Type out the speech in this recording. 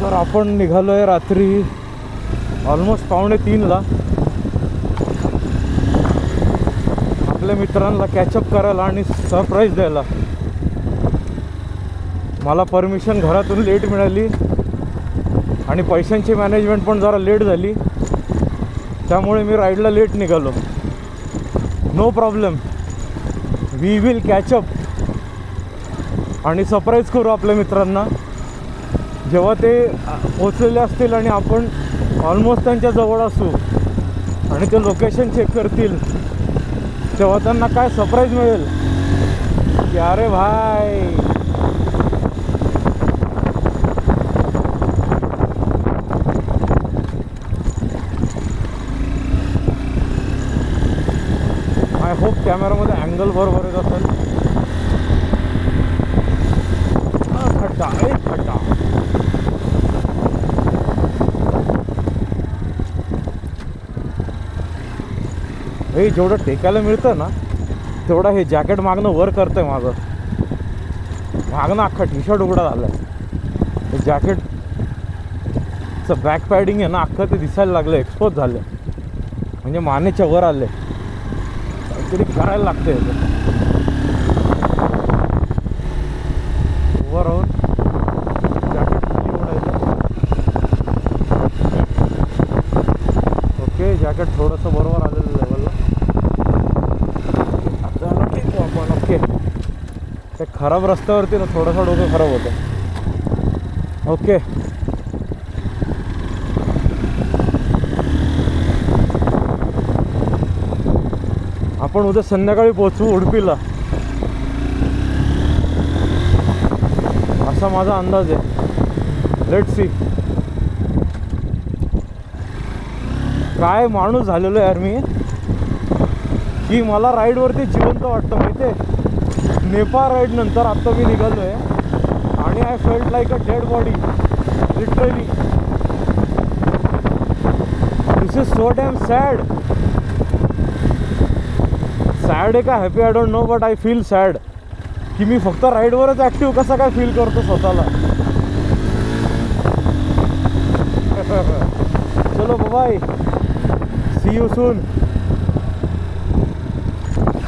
तर आपण निघालो आहे रात्री ऑलमोस्ट 2:45ला आपल्या मित्रांना कॅचअप करायला आणि सरप्राईज द्यायला. मला परमिशन घरातून लेट मिळाली आणि पैशांची मॅनेजमेंट पण जरा लेट झाली, त्यामुळे मी राईडला लेट निघालो. No problem, we will catch up आणि सरप्राईज करू आपल्या मित्रांना. जेव्हा ते पोचलेले असतील आणि आपण ऑलमोस्ट त्यांच्या जवळ असू आणि ते लोकेशन चेक करतील, तेव्हा त्यांना काय सरप्राईज मिळेल की अरे भाई आय होप कॅमेरामध्ये अँगल बरोबर येत असेल. खड्डा एक खड्डा. हे जेवढं टेकायला मिळतं ना तेवढं हे जॅकेट मागणं वर करतंय. मागणं अख्खा टी शर्ट उघडा झालं आहे. हे जॅकेटचं बॅक पॅडिंग आहे ना अख्खं ते दिसायला लागलं, एक्सपोज झालं, म्हणजे मानेच्या वर आले. काहीतरी करायला लागतं याचं. उभं राहून जॅकेट खाली उघडायचं. ओके, जॅकेट थोडंसं बरोबर आलेलं लेवलला. ओके, ते खराब रस्त्यावरती ना थोडंसं डोकं खराब होतं. ओके, आपण उद्या संध्याकाळी पोहोचू उडुपीला, असा माझा अंदाज आहे. Let's see. काय माणूस झालेलो यार मी, की मला राईडवरती जिवंत वाटतं माहिती आहे. नेपाळ राईड नंतर आता मी निघालो आहे आणि I felt like a dead body literally. This is so dam sad. Sad आहे का happy I don't know, but I feel sad की मी फक्त राईडवरच ॲक्टिव्ह कसा काय फील करतो स्वतःला. चलो बाय, सी यू सून.